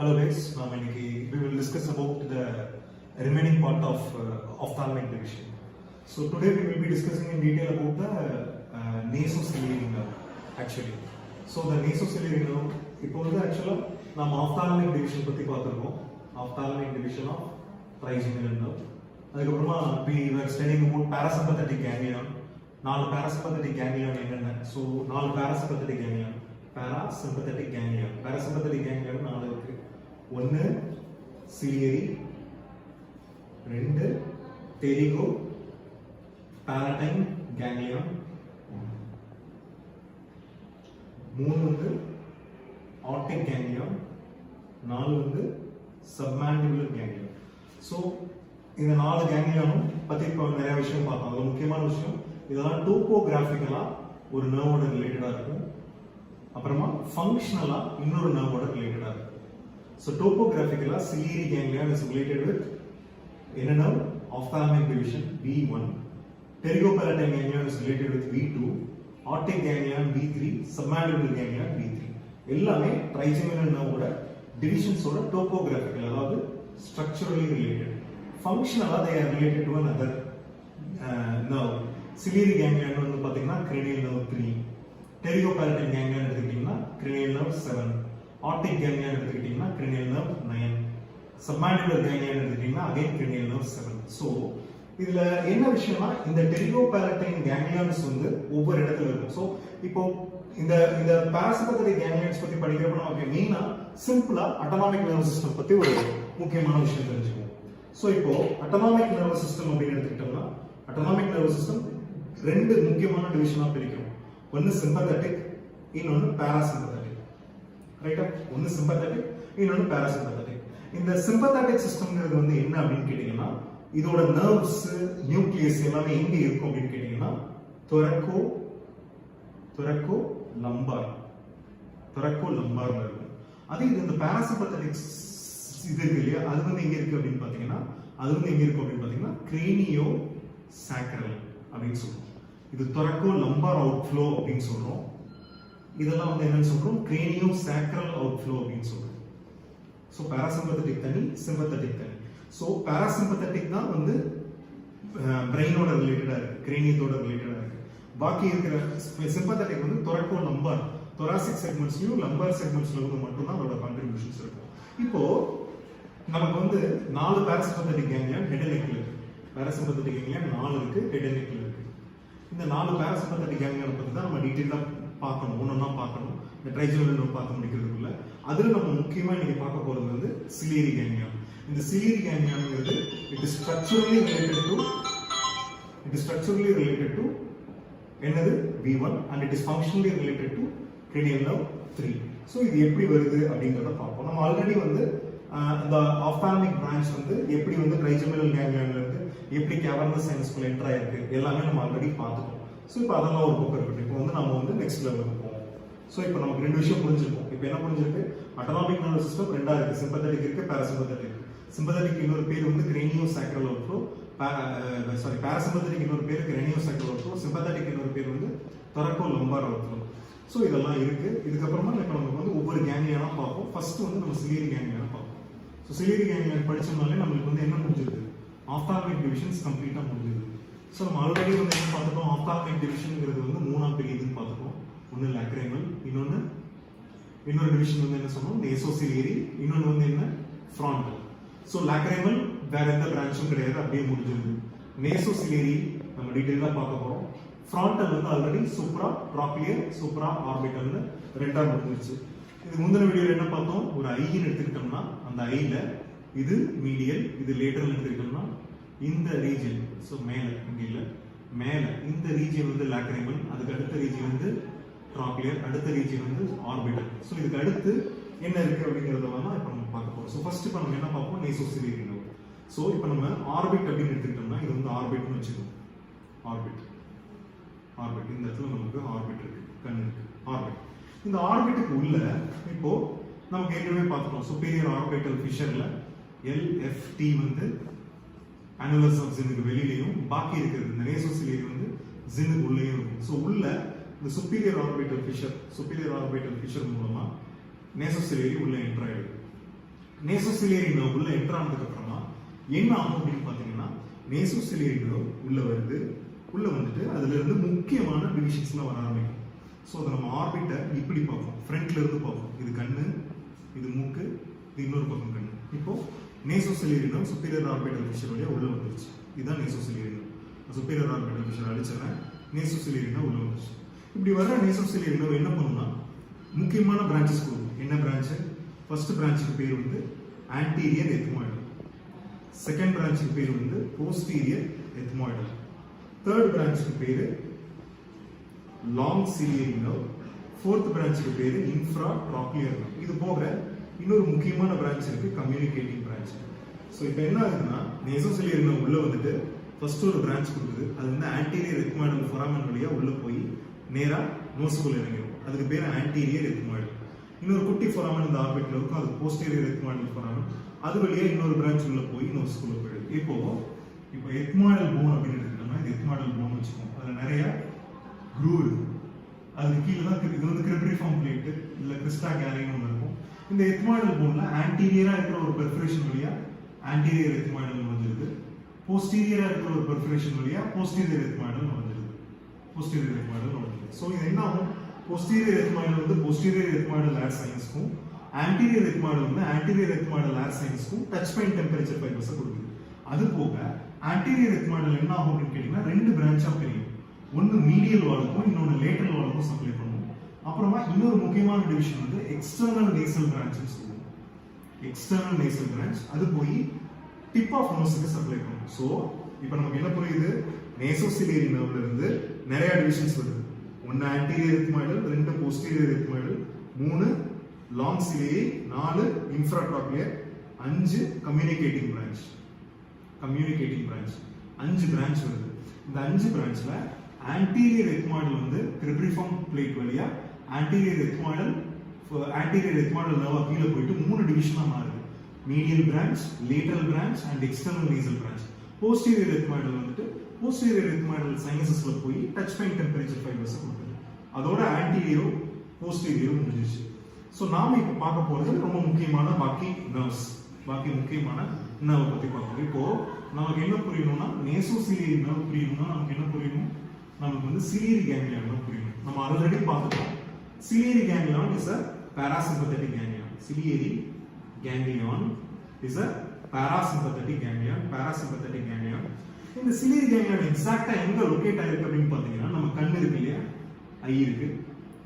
Hello guys, we will discuss about the remaining part of ophthalmic division. So today we will be discussing in detail about the nasociliary nerve actually. So the nasociliary nerve, இப்போ வந்து actually நம்ம ophthalmic division பத்தி பார்த்திருக்கோம். Ophthalmic division of trigeminal nerve. அதுக்கப்புறமா we were studying about parasympathetic ganglion. 4 parasympathetic ganglion என்னென்ன? So 4 parasympathetic ganglion. Parasympathetic ganglion. Parasympathetic ganglion 4 இருக்கு. 1 ciliary, 2 pterygo palatine ganglion, 3 வந்து optic ganglion, 4 வந்து submandibular ganglion. So இந்த 4 ganglionம் பத்தி இப்போ நிறைய விஷயம் பார்த்தோம். அது முக்கியமான விஷயம் இதெல்லாம் டோபோகிராஃபிக்கலா ஒரு நர்வோட ரிலேட்டடா இருக்கும், அப்புறமா ஃபங்க்ஷனலா இன்னொரு நர்வோட ரிலேட்டடா இருக்கும். So topographically, ciliary ganglion is related with inner nerve, ophthalmic division V1. Pterygopalatine ganglion is related with V2. Optic ganglion V3. Submandibular ganglion V3. எல்லாமே trigeminal nerve ஓட divisions ஓட topographical, அதாவது structurally related. Functionally, they are related to another nerve. Ciliary ganglion வந்து பாத்தீங்கன்னா cranial nerve 3. Pterygopalatine ganglion எடுத்துக்கிட்டீங்கன்னா cranial nerve 7. Optic ganglion எடுத்துக்கிட்டீங்கன்னா cranial nerve 9. Submandibular ganglion எடுத்துக்கிட்டீங்கன்னா again cranial nerve 7. So இதுல என்ன விஷயம்னா இந்த pterygopalatine ganglions வந்து ஒவ்வொரு இடத்துல இருக்கும். So இப்போ இந்த parasympathetic ganglions பத்தி படிக்கிறப்ப நமக்கு மெயினா சிம்பிளா autonomic nervous system பத்தி ஒரு முக்கியமான விஷயம் தெரிஞ்சுக்குவோம். So இப்போ autonomic nervous system அப்படின்னு எடுத்துக்கிட்டோம்னா autonomic nervous system ரெண்டு முக்கியமான டிவிஷனா பிரிக்கிறோம். ஒன்னு sympathetic, இன்னொன்னு parasympathetic. ரைட்டா? ஒன்னு சிம்பத்தட்டிக், இன்னொன்னு பாராசிம்பத்தட்டிக். இந்த சிம்பத்தட்டிக் சிஸ்டம்ங்கிறது வந்து என்ன அப்படின்னு கேட்டீங்கன்னா இதோட நர்வ்ஸ் நியூக்ளியஸ் எல்லாமே எங்க இருக்கும் அப்படின்னு கேட்டீங்கன்னா தொரக்கோ லம்பார்ல இருக்கும். அதே இது இந்த பாராசிம்பத்தட்டிக் இது இருக்கு இல்லையா, அது வந்து எங்க இருக்கு அப்படின்னு பாத்தீங்கன்னா கிரேனியோ சாக்ரல் அப்படின்னு சொல்றோம். இது தொரக்கோ லம்பார் அவுட்ஃப்ளோ அப்படின்னு சொல்றோம். இதெல்லாம் வந்து என்னன்னு சொல்றோம், கிரேனியோ சாக்ரல் அவுட்ஃப்ளோ அப்படின்னு சொல்றோம். சோ பாராசிம்பத்தட்டிக் தனி, சிம்பத்தட்டிக் தனி. சோ பாராசிம்பத்தட்டிக் தான் வந்து பிரெயினோட ரிலேட்டடா இருக்கு, கிரேனியத்தோட ரிலேட்டடா இருக்கு. பாக்கி இருக்கிற சிம்பத்தட்டிக் வந்து தொரக்கோ லம்பார், தொராசிக் செக்மெண்ட்ஸ்லயும் லம்பார் செக்மெண்ட்ஸ்ல வந்து மட்டும் தான் அதோட கான்ட்ரிபியூஷன்ஸ் இருக்கும். இப்போ நமக்கு வந்து 4 பாராசிம்பத்தட்டிக் கேங்லியன் ஹெட் அண்ட் நெக்ல இருக்கு. பாராசிம்பத்தட்டிக் கேங்லியன் 4 இருக்கு, ஹெட் அண்ட் நெக்ல இருக்கு. இந்த 4 பாராசிம்பத்தட்டிக் கேங்லியன் பத்தி தான் நம்ம டீடைலா பார்க்கணும், ஒன்னொன்னா பார்க்கணும். இந்த ட்ரைஜெமினல் நர்வ் பார்த்து முடிக்கிறதுக்குள்ள அதுல நம்ம முக்கியமா நீங்க பார்க்க போறது வந்து சிலியரி கேங்லியன். இந்த சிலியரி கேங்லியன்ங்கிறது it is structurally related to என்னது V1 and it is functionally related to cranial nerve 3. So இது எப்படி வருது அப்படிங்கறத பார்ப்போம். நம்ம ஆல்ரெடி வந்து இந்த ஆப்தால்மிக் பிரான்ச் வந்து எப்படி வந்து ட்ரைஜெமினல் கேங்லியன்ல இருந்து எப்படி கேவர்னஸ் சைனஸ்குள்ள என்டர் ஆயிருக்கு எல்லாமே நம்ம ஆல்ரெடி பார்த்துட்டோம். ஸோ இப்போ அதெல்லாம் ஒரு பக்கம் இருக்கட்டும். இப்போ வந்து நம்ம வந்து நெக்ஸ்ட் லெவலுக்கு போவோம். ஸோ இப்போ நமக்கு 2 விஷயம் புரிஞ்சிருக்கும். இப்போ என்ன புரிஞ்சிருக்கு, அட்டானமிக் நர்வஸ் சிஸ்டம் 2 இருக்கு, சிம்பத்தட்டிக் இருக்கு, பாராசிம்பத்தட்டிக் இருக்கு. சிம்பத்தட்டிக் இன்னொரு பேர் வந்து கிரேனியோ சாக்ரல் அவுட்ஃப்ளோ, பாராசிம்பத்தட்டிக் இன்னொரு பேர் கிரேனியோ சாக்ரல் அவுட்ஃப்ளோ, சிம்பத்தட்டிக் இன்னொரு பேர் வந்து தொரக்கோ லம்பார் அவுட்ஃப்ளோ. ஸோ இதெல்லாம் இருக்கு. இதுக்கப்புறமா இப்போ நமக்கு வந்து ஒவ்வொரு கேங்லியனா பார்ப்போம். ஃபர்ஸ்ட் வந்து நம்ம சிலியரி கேங்லியனா பார்ப்போம். ஸோ சிலியரி கேங்லியன் படிச்சோம்னாலே நம்மளுக்கு வந்து என்ன முடிஞ்சிருக்கு, ஆப்தால்மிக் டிவிஷன்ஸ் கம்ப்ளீட்டா முடிஞ்சிருக்கு. ஸோ நம்ம ஆல்ரெடி வந்து என்ன பார்த்துட்டோம், ஆப்தால்மிக் டிவிஷன்ங்கிறது வந்து 3ஆ பிரியுதுன்னு பார்த்துட்டோம். ஒன்று லாக்ரைமல், இன்னொரு டிவிஷன் வந்து என்ன சொன்னோம், நேசோசிலியரி, இன்னொன்று வந்து என்ன ஃப்ராண்டல். ஸோ லாக்ரைமல் வேற எந்த பிரான்ச்சும் கிடையாது, அப்படியே முடிஞ்சிருக்கு. நேசோசிலியரி நம்ம டீட்டெயிலாக பார்க்க போறோம். ஃப்ராண்டல் வந்து ஆல்ரெடி சூப்ரா ட்ராக்லியர், சூப்ரா ஆர்பிட்டல்னு 2ஆ முடிஞ்சிருச்சு. இது முந்தின வீடியோல என்ன பார்த்தோம், ஒரு ஐன்னு எடுத்துக்கிட்டோம்னா அந்த ஐல இது மீடியல், இது லேட்டரல் எடுத்துக்கிட்டோம்னா இந்த ரீஜன், சோ மேல இங்க இல்ல, மேல இந்த ரீஜன் வந்து லாக்ரைமல், அதுக்கு அடுத்த ரீஜன் வந்து ட்ராக்லியர், அடுத்த ரீஜன் வந்து ஆர்பிட்டல். சோ இதுக்கு அடுத்து என்ன இருக்கு அப்படிங்கறதெல்லாம் தான் இப்போ நம்ம பார்க்க போறோம். சோ ஃபர்ஸ்ட் இப்போ நம்ம என்ன பார்ப்போம், நேசோசிலியரி நர்வ். சோ இப்போ நம்ம ஆர்பிட் அப்படின்னு எடுத்துக்கிட்டோம்னா இது வந்து ஆர்பிட்னு வச்சுக்கோம். ஆர்பிட் இந்த இடத்துல நமக்கு ஆர்பிட் இருக்கு, கண் இருக்கு, ஆர்பிட். இந்த ஆர்பிட்டுக்கு உள்ள இப்போ நமக்கு ஏற்கனவே பார்த்துட்டோம், சுப்பீரியர் ஆர்பிட்டல் ஃபிஷர்ல LFT வந்து அனுலஸ் ஆஃப் ஜினுக்கு வெளியிலையும், பாக்கி இருக்கிறது இந்த நேசோசிலியரி வந்து ஜினுக்கு உள்ளேயும் இருக்கும். ஸோ உள்ள இந்த சுப்பீரியர் ஆர்பிட்டல் ஃபிஷர் மூலமா நேசோசிலியரி உள்ள என்டர் ஆயிடுது. நேசோசிலியரி நர்வ் உள்ள என்டர் ஆனதுக்கு அப்புறமா என்ன ஆகும் அப்படின்னு பாத்தீங்கன்னா நேசோசிலியரி நர்வ் உள்ள வருது. உள்ள வந்துட்டு அதுல இருந்து முக்கியமான டிவிஷன்ஸ்லாம் வர ஆரம்பிக்கும். ஸோ அதை நம்ம ஆர்பிட்டை இப்படி பார்ப்போம், ஃப்ரண்ட்ல இருந்து பார்ப்போம். இது கண்ணு, இது மூக்கு, இது இன்னொரு பக்கம் கண்ணு. இப்போ nasociliary nerve superior orbital fissure வழியா உள்ள வந்துருச்சு. இதுதான் nasociliary nerve. Superior orbital fissure அடிச்சிடறேன், நேசோசிலியரி நர்வ் உள்ள வந்துருச்சு. இப்படி வர நேசோசிலியரி நர்வ் என்ன பண்ணும்னா முக்கியமான பிரான்ச்சஸ் கொடுக்கும். என்ன பிரான்ச்? ஃபர்ஸ்ட் பிரான்ச்சுக்கு பேர் வந்து ஆன்டீரியர் எத்மாய்டல், செகண்ட் பிரான்ச்சுக்கு பேர் வந்து போஸ்டீரியர் எத்மாய்டல், தேர்ட் பிரான்ச்சுக்கு பேரு லாங் சிலியரி நர்வ், ஃபோர்த் பிரான்ச்சுக்கு பேரு இன்ஃப்ரா ட்ராக்லியர் நர்வ். இது போக இன்னொரு முக்கியமான பிரான்ச் இருக்கு, கம்யூனிகேட்டிங் பிரான்ச். ஸோ இப்போ என்ன ஆகுதுன்னா நேசோசிலியரி நர்வ் உள்ள வந்துட்டு ஃபர்ஸ்ட் ஒரு பிரான்ச் கொடுக்குது. அது வந்து ஆன்டீரியர் எத்மாய்டல் ஃபொராமன் வழியா உள்ள போய் நேரா நோஸ்குள்ள இறங்கிடும். அதுக்கு பேர் ஆன்டீரியர் எத்மாய்டல். இன்னொரு குட்டி ஃபொராமன் இந்த ஆர்பிட்ல இருக்கும், அது போஸ்டீரியர் எத்மாய்டல் ஃபொராமன். அது வழியா இன்னொரு பிரான்ச் உள்ள போய் நோஸ்குள்ள போயிடுது. இப்போ எத்மாய்டல் போன் அப்படின்னு எடுத்துக்கிட்டோம்னா இது எத்மாய்டல் போன் வச்சுக்கோம். அதுல நிறைய க்ரூ இருக்கு. அதுக்கு கீழே தான் இது வந்து கிரிப்ரிஃபார்ம் பிளேட் இல்ல கிறிஸ்டா கேலின்னு ஒன்று இருக்கும். இந்த எத்மாய்டல் போன்ல ஆன்டீரியரா இருக்கிற ஒரு பெர்ஃபரேஷன் வழியா ஆன்டீரியர் எத்மாய்டல் வந்துருது. போஸ்டீரியரா இருக்கிற ஒரு பெர்ஃபரேஷன் வழியா போஸ்டீரியர் எத்மாய்டல் வந்துருது. போஸ்டீரியர் எத்மாய்டல் வந்துருது. ஸோ இது என்ன ஆகும்? போஸ்டீரியர் எத்மாய்டல் வந்து போஸ்டீரியர் எத்மாய்டல் ஏர் சைனஸ்க்கும், ஆன்டீரியர் எத்மாய்டல் வந்து ஆன்டீரியர் எத்மாய்டல் ஏர் சைனஸ்க்கும் டச் பாயிண்ட் டெம்பரேச்சர் ஃபைபர்ஸை கொடுக்குது. அது போக ஆன்டீரியர் எத்மாய்டல் என்ன ஆகும் அப்படின்னு கேட்டீங்கன்னா ரெண்டு பிரான்ச்சா பிரியும். ஒன்னு மீடியல் வாலுக்கும் இன்னொன்னு லேட்டரல் வாலுக்கும் சப்ளை பண்ணும். அப்புறமா இன்னொரு முக்கியமான டிவிஷன் வந்து எக்ஸ்டர்னல் நேசல் பிரான்ச்னு சொல்லுவோம். எக்ஸ்டர்னல் நேசல் பிரான்ச் அது போய் டிப் ஆஃப் நோஸ்க்கு சப்ளை பண்ணும். ஸோ இப்போ நமக்கு என்ன புரியுது? நேசோசிலியரி நர்வ்ல இருந்து நிறைய டிவிஷன்ஸ் வருது. ஒன்னு ஆன்டீரியர் எத்மாய்டல், ரெண்டு போஸ்டீரியர் எத்மாய்டல், மூணு லாங் சிலியரி, நாலு இன்ஃப்ராட்ராக்லியர், அஞ்சு கம்யூனிகேட்டிங் பிரான்ச். கம்யூனிகேட்டிங் பிரான்ச் அஞ்சு பிரான்ச் வருது. இந்த அஞ்சு பிரான்ச்ல ஆன்டீரியர் எத்மாய்டல் வந்து கிரிப்ரிஃபார்ம் பிளேட் வழியா ஆன்டீரியர் எத்மாய்டல் நர்வா கீழே போயிட்டு மூணு டிவிஷனா மாறுது. Medial branch, lateral branch and external nasal branch. Posterior ethmoidal வந்துட்டு போஸ்டீரியர் எத்மாய்டல் சைனசஸ்ல போய் டச் பாயிண்ட் டெம்பரேச்சர் ஃபைபர்ஸ் கொடுக்குது. அதோட ஆன்டீரியரோ போஸ்டீரியரோ முடிஞ்சிச்சு. ஸோ நாம இப்போ பார்க்க போறது ரொம்ப முக்கியமான பாக்கி முக்கியமான நர்வ் பத்தி பார்க்கணும். இப்போ நமக்கு என்ன புரியணும்னா நேசோசிலியரி நர்வ் புரியணும்னா நமக்கு என்ன புரியணும்? நமக்கு வந்து சிலியரி கேங்லியான் நர்வ் புரியணும். நம்ம ஆல்ரெடி பார்த்துட்டோம். Ciliary ganglion is a parasympathetic ganglion. Ciliary ganglion is a parasympathetic ganglion. இந்த சிலியரி கேங்லியான் எக்ஸாக்ட்டா எங்க லொகேட் ஆயிருக்கு அப்படின்னு பாத்தீங்கன்னா நம்ம கண்ணு இருக்கு இல்லையா, ஐ இருக்கு.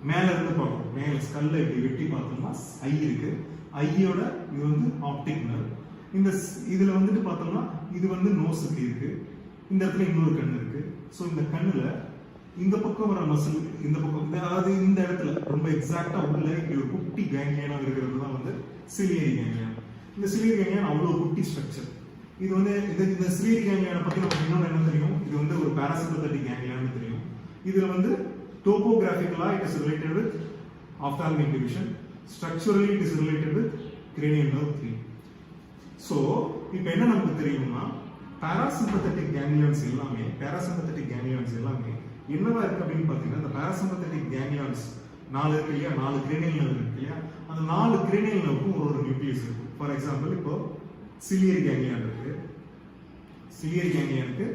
மேல இருந்து பார்க்கணும், மேல ஸ்கல்ல இப்படி வெட்டி பார்த்தோம்னா ஐ இருக்கு. ஐயோட இது வந்து ஆப்டிக் நர்வ். இந்த இதுல வந்துட்டு பார்த்தோம்னா இது வந்து நோஸ் இப்படி இருக்கு. இந்த இடத்துல இன்னொரு கண்ணு இருக்கு. ஸோ இந்த கண்ணுல இந்த பக்கம் வர மசில் இந்த பக்கம், அதாவது இந்த இடத்துல ரொம்ப எக்ஸாக்டா உள்ள இப்படி ஒரு குட்டி கேங்லியானா இருக்கிறது தான் வந்து சிலியரி கேங்லியான். இந்த சிலியரி கேங்லியான் அவ்வளவு குட்டி ஸ்ட்ரக்சர். இது வந்து இந்த சிலியரி கேங்லியானை பத்தி நமக்கு இன்னொன்று என்ன தெரியும்? இது வந்து ஒரு பாராசிம்பத்தட்டிக் கேங்லியான்னு தெரியும். இதுல வந்து டோபோகிராபிக்கலா it is related with ophthalmic division, structurally it is related with cranial nerve 3. So இப்போ என்ன நமக்கு தெரியும்னா பாராசிம்பத்தட்டிக் கேங்லியான்ஸ் எல்லாமே என்னவா இருக்கு அப்படின்னு பார்த்தீங்கன்னா இந்த பாராசிம்பத்தட்டிக் கேங்லியான்ஸ் 4 இருக்கு இல்லையா, 4 cranial nerve இருக்கு இல்லையா, அந்த 4 cranial nerveக்கும் ஒரு நியூக்ளியஸ் இருக்கு. ஃபார் எக்ஸாம்பிள் இப்போ சிலியரி கேங்லியான் இருக்கு. சிலியரி கேங்லியானுக்கு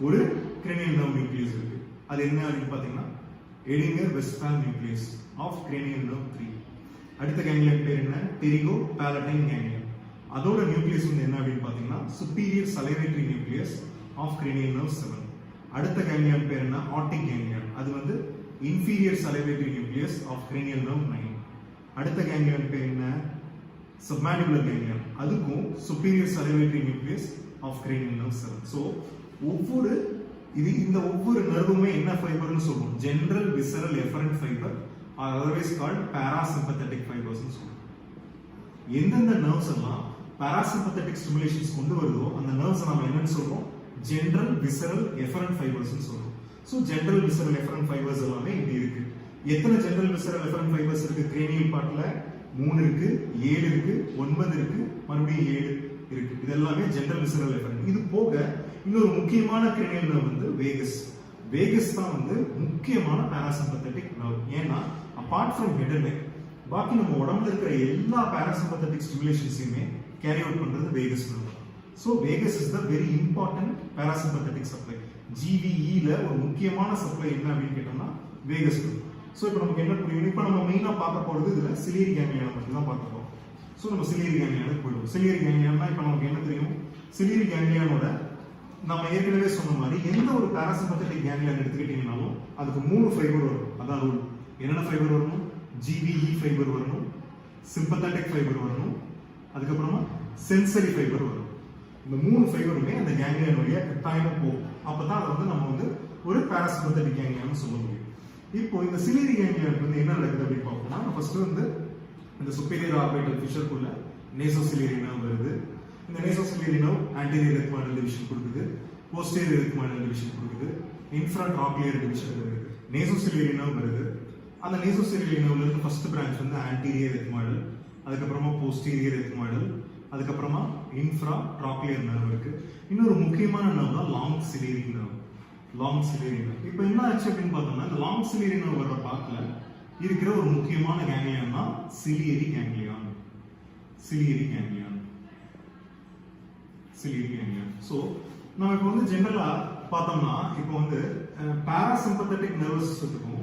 ஒரு cranial nerve நியூக்ளியஸ் இருக்கு. அது என்ன அப்படின்னு பார்த்தீங்கன்னா எடிங்கர் வெஸ்ட்பால் நியூக்ளியஸ் ஆஃப் cranial nerve 3. அடுத்த கேங்லியன் பேர் என்ன? டெரிகோ பாலடைன் கேங்லியன். அதோட நியூக்ளியஸ் வந்து என்ன அப்படின்னு பார்த்தீங்கன்னா superior salivatory nucleus of cranial nerve 7. அடுத்த கேங்லியன் பேர் என்ன? Optic ganglion. அது வந்து inferior salivatory nucleus of cranial nerve 9. அடுத்த கேங்லியன் பேர் என்ன? Submandibular ganglion. அதுக்கும் superior salivatory nucleus of cranial nerve 7. So இந்த ஒவ்வொரு நர்வுமே என்ன ஃபைபர்னு சொல்லுவோம்? General visceral efferent fibre or otherwise called parasympathetic fibers னு சொல்லுவோம். எந்தெந்த நர்வ்ஸ் எல்லாம் parasympathetic stimulations கொண்டு வருதோ அந்த நர்வ்ஸ் நாம என்னன்னு சொல்றோம்? ஜெனரல் விசரல் எஃபரண்ட் ஃபைபர்ஸ் னு சொல்றோம். So general visceral efferent fibres எல்லாமே இப்படி இருக்கு. எத்தனை ஜெனரல் விசரல் எஃபரண்ட் ஃபைபர்ஸ் இருக்கு? கிரேனியல் பார்ட்ல 3 இருக்கு, 7 இருக்கு, 9 இருக்கு, மறுபடியும் 7 இருக்கு. இது எல்லாமே ஜெனரல் விசரல் எஃபரண்ட். இது போக இன்னொரு முக்கியமான கிரேனியல் நர்வ் வந்து வேகஸ் தான் வந்து முக்கியமான பாராசிம்பத்தட்டிக் நர்வ். ஏன்னா apart from head and neck பாக்கி நம்ம உடம்புல இருக்கிற எல்லா பாராசிம்பத்தட்டிக் ஸ்டிமுலேஷன்ஸையுமே கேரி அவுட் பண்றது vagus nerve. So vagus is the very important parasympathetic supply. ஜிவிஇல ஒரு முக்கியமான சப்ளை என்ன அப்படின்னு கேட்டோம்னா வேகஸ் நர்வ். ஸோ இப்போ நமக்கு என்ன புரியும், இப்போ நம்ம மெயினாக பார்க்க போகிறது இதில் சிலியரி கேங்லியானை பற்றி தான் பார்க்க போகிறோம். ஸோ நம்ம சிலியரி கேங்லியானுக்கு போயிடுவோம். சிலியரி கேங்லியான்னா இப்போ நமக்கு என்ன தெரியும், சிலியரி கேங்லியானோட நம்ம ஏற்கனவே சொன்ன மாதிரி எந்த ஒரு பாராசிம்பத்தட்டிக் கேங்லியான் எடுத்துக்கிட்டீங்கன்னாலும் அதுக்கு 3 ஃபைபர் வரும். அதான் ரூல். என்னென்ன ஃபைபர் வரணும், ஜிவிஇ ஃபைபர் வரணும், சிம்பத்தட்டிக் ஃபைபர் வரணும், அதுக்கப்புறமா சென்சரி ஃபைபர் வரும். இந்த 3 ஃபைபருமே அந்த கேங்லியான் வழியா கட்டாயமா போகும். அப்பதான் அதை வந்து நம்ம வந்து ஒரு பாராசிம்பத்தட்டிக் கேங்லியான்னு சொல்ல முடியும். இப்போ இந்த சிலியரி கேங்லியான் வந்து என்ன நடக்குது அப்படின்னு பார்ப்போம்னா, ஃபர்ஸ்ட் வந்து இந்த சுப்பீரியர் ஆர்பிட்டல் ஃபிஷருக்குள்ள நேசோசிலியரி நர்வ் வருது. இந்த nasociliary nerve anterior ethmoidal division கொடுக்குது, போஸ்டீரியர் எத்மாய்டல் டிவிஷன் கொடுக்குது, இன்ஃப்ராட்ராக்கிலியர் டிவிஷன் வருது, நேசோசிலியரி நர்வ் வருது. அந்த நேசோசிலியரி நர்வ்ல இருந்து ஃபர்ஸ்ட் பிரான்ச் வந்து ஆன்டீரியர் எத்மாய்டல், அதுக்கப்புறமா போஸ்டீரியர் எத்மாய்டல், அதுக்கப்புறமா இன்ஃப்ராட்ராக்கிலியர் நர்வ் இருக்கு. இன்னொரு முக்கியமான நர்வ் தான் long ciliary nerve. Long ciliary nerve. இப்போ என்ன ஆச்சு அப்படின்னு பார்த்தோம்னா, இந்த லாங் சிலியரி நர்வ் வர்ற பார்ட்ல இருக்கிற ஒரு முக்கியமான கேங்லியான் தான் ciliary ganglion. Ciliary ganglion. Ciliary ganglion. So நம்ம இப்போ வந்து ஜெனரலா பார்த்தோம்னா, இப்போ வந்து பாராசிம்பத்தட்டிக் நர்வஸ் சிஸ்டத்துக்கும்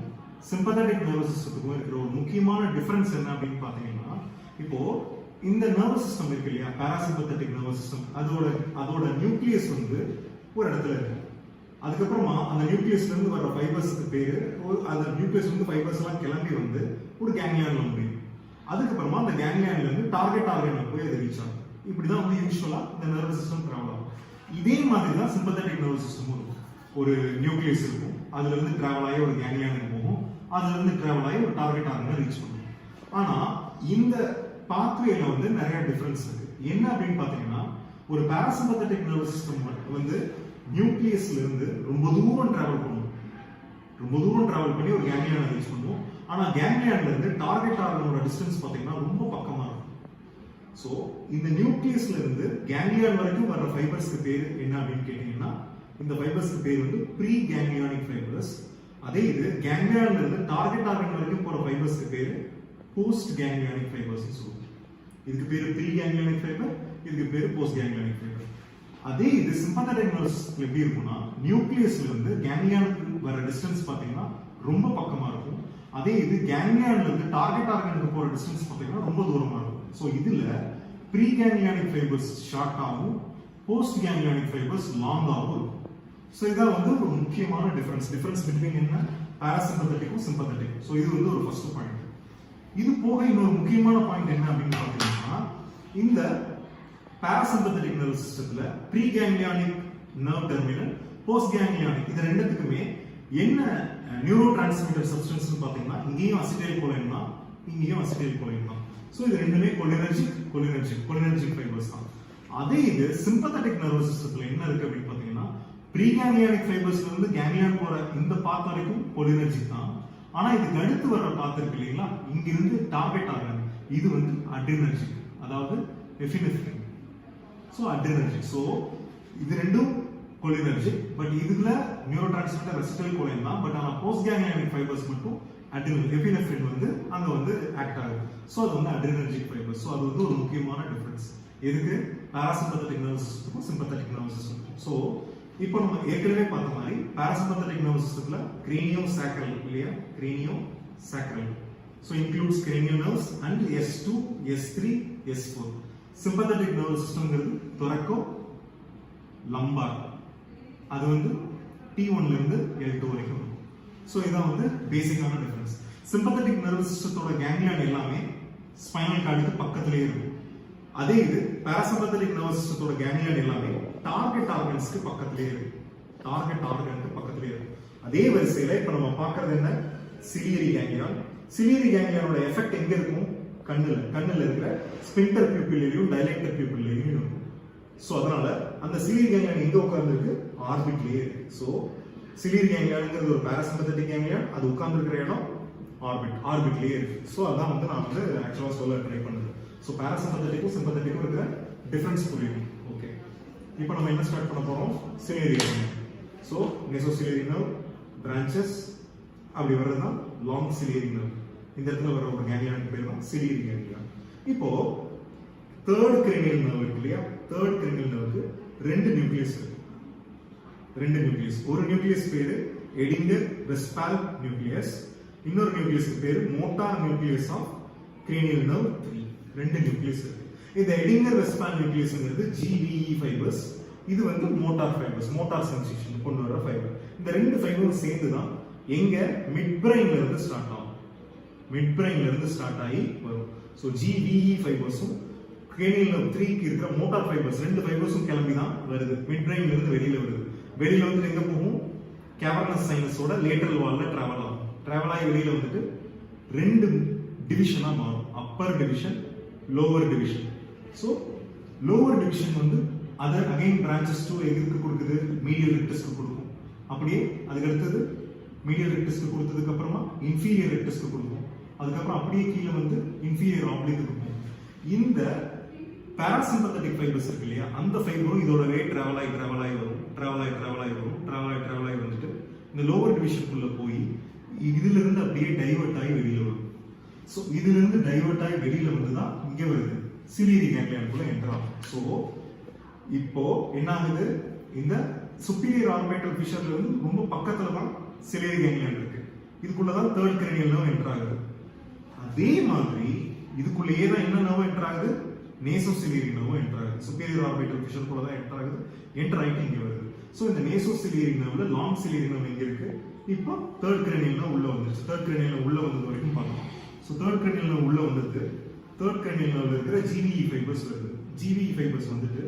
சிம்பத்தட்டிக் நர்வஸ் சிஸ்டத்துக்கும் இருக்கிற ஒரு முக்கியமான டிஃபரன்ஸ் என்ன அப்படின்னு பார்த்தீங்கன்னா, இப்போ இந்த நர்வஸ் சிஸ்டம் இருக்கு இல்லையா, பாராசிம்பத்தட்டிக் நர்வஸ் சிஸ்டம், அதோட நியூக்ளியஸ் வந்து ஒரு இடத்துல இருக்கு. அதுக்கப்புறமா அந்த நியூக்ளியஸ்ல இருந்து வர ஃபைபர்ஸ்க்கு பேரு, அந்த நியூக்ளியஸ்ல இருந்து ஃபைபர்ஸ் எல்லாம் கிளம்பி வந்து ஒரு கேங்லியான்ல முடியும். அதுக்கப்புறமா அந்த கேங்லியான்ல இருந்து டார்கெட் ஆர்கன்ல போய் அது ரீச் ஆகும். இப்படிதான் வந்து யூஸ்வலா இந்த நர்வஸ் சிஸ்டம் டிராவல் ஆகும். இதே மாதிரி தான் சிம்பத்தட்டிக் நர்வஸ் சிஸ்டமும் இருக்கும். ஒரு நியூக்ளியஸ் இருக்கும், அதுல இருந்து டிராவல் ஆகி ஒரு கேங்லியானுக்கு போகும், அதுல இருந்து டிராவல் ஆகி ஒரு டார்கெட் ஆர்கனை ரீச் பண்ணும். ஆனா இந்த பாத்வேல வந்து நிறைய டிஃபரன்ஸ் இருக்கு. என்ன அப்படின்னு பாத்தீங்கன்னா, ஒரு பாராசிம்பத்தட்டிக் நர்வஸ் சிஸ்டம் வந்து நியூக்ளியஸ்ல இருந்து ரொம்ப தூரம் டிராவல் பண்ணும். ரொம்ப தூரம் டிராவல் பண்ணி ஒரு கேங்லியானை ரீச் பண்ணுவோம். ஆனா கேங்லியான்ல இருந்து டார்கெட் ஆர்கனோட டிஸ்டன்ஸ் பாத்தீங்கன்னா ரொம்ப பக்கமா இருக்கும். சோ இந்த நியூக்ளியஸ்ல இருந்து கேங்லியான் வரைக்கும் வர்ற ஃபைபர்ஸ்க்கு பேர் என்ன அப்படின்னு கேட்டீங்கன்னா, இந்த ஃபைபர்ஸ்க்கு பேர் வந்து ப்ரீ கேங்லியானிக் ஃபைபர்ஸ். அதே இது கேங்லியான்ல இருந்து டார்கெட் ஆர்கன் வரைக்கும் போற ஃபைபர்ஸ்க்கு பேர் போஸ்ட் கேங்லியானிக் ஃபைபர்ஸ் சொல்லுவோம். இதுக்கு பேரு ப்ரீ கேங்லியானிக் ஃபைபர், இதுக்கு பேரு போஸ்ட் கேங்லியானிக் ஃபைபர். அதே இது சிம்பத்தட்டிக் நர்வஸ் எப்படி இருக்கும்னா, நியூக்ளியஸ்ல இருந்து கேங்லியானுக்கு வர டிஸ்டன்ஸ் பாத்தீங்கன்னா ரொம்ப பக்கமா இருக்கும். அதே இது கேங்லியான்ல இருந்து டார்கெட் ஆர்கனுக்கு போற டிஸ்டன்ஸ் பாத்தீங்கன்னா ரொம்ப தூரமா இருக்கும். சோ இதுல ப்ரீ கேங்லியானிக் ஃபைபர்ஸ் ஷார்ட்டாகவும் போஸ்ட் கேங்லியானிக் ஃபைபர்ஸ் லாங்காகவும் இருக்கும். சோ இதான் வந்து ஒரு முக்கியமான டிஃபரன்ஸ் பிட்வீன் என்ன, பாராசிம்பத்தட்டிக்கும் சிம்பத்தட்டிக்கும். சோ இது வந்து ஒரு ஃபர்ஸ்ட் பாயிண்ட். இது போக இன்னொரு முக்கியமான பாயிண்ட் என்ன அப்படின்னு பாத்தீங்கன்னா, இந்த பாராசிம்பத்தட்டிக் நர்வ் சிஸ்டத்துல pre ganglionic nerve terminal, post ganglionic, இது ரெண்டுத்துக்குமே என்ன நியூரோ டிரான்ஸ்மிட்டர் சப்ஸ்டன்ஸ் பாத்தீங்கன்னா, இங்கேயும் அசிடைல் கோலின் தான், இங்கேயும் அசிடைல் கோலின் தான். சோ இது ரெண்டுமே கோலினர்ஜிக் ஃபைபர்ஸ் தான். அதே இது சிம்பத்தட்டிக் நர்வஸ் சிஸ்டத்துல என்ன இருக்கு அப்படின்னு பாத்தீங்கன்னா, ப்ரீ கேங்லியானிக் ஃபைபர்ஸ்ல இருந்து கேங்லியான் போற இந்த பாத் வரைக்கும் கோலினர்ஜிக் தான். ஆனா இதுக்கு அடுத்து வர்ற பாத் இருக்கு இல்லைங்களா, இங்க இருந்து டார்கெட் ஆர்கன், இது வந்து அட்ரினர்ஜிக், அதாவது எபினெஃப்ரின். So adrenergic. சோ இது ரெண்டும் கோலினர்ஜிக். பட் இதுல நியூரோ டிரான்ஸ்மிட்டர் அசிடைல் கோலின் தான். பட் ஆனா போஸ்ட் கேங்லியானிக் ஃபைபர்ஸ் மட்டும் அட்ரினல் எபினெஃப்ரின் வந்து அங்க வந்து ஆக்ட் ஆகுது. சோ அது வந்து அட்ரினர்ஜிக் ஃபைபர்ஸ். சோ அது வந்து ஒரு முக்கியமான டிஃபரன்ஸ். எதுக்கு, பாராசிம்பத்தட்டிக் நர்வஸ் சிஸ்டத்துக்கும் சிம்பத்தட்டிக் நர்வஸ் சிஸ்டத்துக்கும். சோ இப்போ நம்ம ஏற்கனவே பார்த்த மாதிரி பாராசிம்பத்தட்டிக் நர்வஸ் சிஸ்டத்துல கிரேனியோ சாக்ரல் இல்லையா, cranio sacral. So includes cranial nerves and S2, S3, S4. Sympathetic nervous சிஸ்டம்ங்கிறது தொரக்கோ லம்பார், அது வந்து T1 ல இருந்து L2 வரைக்கும் இருக்கும். சோ இதான் வந்து பேசிக்கான டிஃபரன்ஸ். சிம்பத்தட்டிக் நர்வஸ் சிஸ்டத்தோட கேங்லியான் எல்லாமே ஸ்பைனல் கார்டுக்கு பக்கத்திலேயே இருக்கும். அதே இது பாராசிம்பத்தட்டிக் நர்வஸ் சிஸ்டத்தோட கேங்லியான் எல்லாமே டார்கெட் ஆர்கன்ஸ்க்கு பக்கத்திலேயே இருக்கு. டார்கெட் ஆர்கனுக்கு பக்கத்திலேயே இருக்கு. அதே வரிசையில இப்ப நம்ம பார்க்கிறது என்ன, சிலியரி கேங்லியான். சிலியரி கேங்லியானோட எஃபெக்ட் எங்க இருக்கும், கண்ணுல இருக்கிற ஸ்பின்டர் பியூப்பிலையும் டைலேட்டர் பியூப்பிலையும் இருக்கும். சோ அதனால அந்த சிலியரி கேங்லியான் எங்க உட்கார்ந்துருக்கு, ஆர்பிட்லயே இருக்கு. சோ சிலியரி கேங்லியான்ங்கிறது ஒரு பாராசிம்பத்தட்டிக் கேங்லியான், அது உட்கார்ந்து இருக்கிற இடம் ஆர்பிட்லயே இருக்கு. சோ அதான் வந்து நான் வந்து ஆக்சுவலா சொல்ல ட்ரை பண்றேன். சோ பாராசிம்பத்தட்டிக்கும் சிம்பத்தட்டிக்கும் இருக்கிற டிஃபரன்ஸ் புரியும். ஓகே, இப்போ நம்ம என்ன ஸ்டார்ட் பண்ண போறோம், ciliary ganglion. So nasociliary nerve branches அப்படி வர்றதுதான் லாங் சிலியரி நர்வ். இந்த இடத்துல வர ஒரு கேங்லியானுக்கு பேர் தான் சிலியரி கேங்லியான். இப்போ தேர்ட் கிரேனியல் நர்வ் இருக்கு இல்லையா, தேர்ட் கிரேனியல் நர்வுக்கு ரெண்டு நியூக்ளியஸ் இருக்கு. ரெண்டு நியூக்ளியஸ், ஒரு நியூக்ளியஸ் பேரு எடிங்கர் வெஸ்பால் நியூக்ளியஸ், இன்னொரு நியூக்ளியஸ்க்கு பேரு motor nucleus of cranial nerve 3. ரெண்டு நியூக்ளியஸ் இருக்கு. இந்த எடிங்கர் வெஸ்பால் நியூக்ளியஸ்ங்கிறது GVE ஃபைபர்ஸ், இது வந்து மோட்டார் ஃபைபர்ஸ், மோட்டார் சென்சேஷன் கொண்டு வர ஃபைபர். இந்த ரெண்டு ஃபைபரும் சேர்ந்து தான் எங்க மிட் பிரெயின்ல இருந்து ஸ்டார்ட் ஆகும், மிட் பிரெயின்ல இருந்து ஸ்டார்ட் ஆகி வரும். ஸோ GVE ஃபைபர்ஸும் கிரேனியல் நர்வ் 3க்கு இருக்கிற மோட்டார் ஃபைபர்ஸ் ரெண்டு ஃபைபர்ஸும் கிளம்பி தான் வருது, மிட் பிரெயின்ல இருந்து வெளியில வருது. வெளியில வந்து எங்க போகும், கேவர்னஸ் சைனஸோட லேட்டரல் வால்ல டிராவல் ஆகும். டிராவல் ஆகி வெளியில வந்துட்டு ரெண்டு டிவிஷனா மாறும், Appar division, lower division. So lower division வந்து அதை அகைன் பிரான்ச்சஸ் டு எதுக்கு கொடுக்குது, மீடியல் ரெக்டஸ்க்கு கொடுக்கும். அப்படியே அதுக்கு அடுத்தது மீடியல் ரெக்டஸ்க்கு கொடுத்ததுக்கு அப்புறமா இன்ஃபீரியர் ரெக்டஸ்க்கு கொடுக்கும். அதுக்கப்புறம் அப்படியே கீழே வந்து இன்ஃபீரியர் ஆப்ளிக்கு கொடுக்கும். இந்த பாராசிம்பத்தட்டிக் ஃபைபர்ஸ் இருக்கு இல்லையா, அந்த ஃபைபரும் இதோடவே டிராவல் ஆகி வரும், டிராவல் ஆகி வந்துட்டு இந்த லோவர் டிவிஷனுக்குள்ள போய் இதுல இருந்து அப்படியே டைவர்ட் ஆகி வெளியில வரும். ஸோ இதுல இருந்து டைவர்ட் ஆகி வெளியில வந்து தான் இங்க வருது, சிலியரி கேங்லியானுக்குள்ள என்டர் ஆகும். ஸோ இப்போ என்ன ஆகுது, இந்த சுப்பீரியர் ஆர்பிட்டல் ஃபிஷர்ல வந்து ரொம்ப பக்கத்துல தான் சிலியரி கேங்லியான் இருக்கு, இதுக்குள்ளதான் தேர்ட் கிரேனியல் நர்வ் என்டர் ஆகுது. அதே மாதிரி இதுக்குள்ளேயே தான் என்ன நர்வ் என்டர் ஆகுது, நேசோசிலியரி நர்வ் என்டர் ஆகுது. சுப்பீரியர் ஆர்பிட்டல் ஃபிஷர் கூட தான் என்டர் ஆகுது, என்டர் ஆகிட்டு இங்க வருது. ஸோ இந்த நேசோசிலியரி நர்வ்ல லாங் சிலியரி நர்வ் இங்க இருக்கு, இப்போ தேர்ட் கிரேனியல் நர்வ் உள்ள வந்துருச்சு. தேர்ட் கிரேனியல் உள்ள வந்தது வரைக்கும் பார்க்கலாம். ஸோ தேர்ட் கிரேனியல் நர்வ் உள்ள வந்தது, தேர்ட் கிரேனியல் நர்வ்ல இருக்கிற GVE ஃபைபர்ஸ் வருது. GVE ஃபைபர்ஸ் வந்துட்டு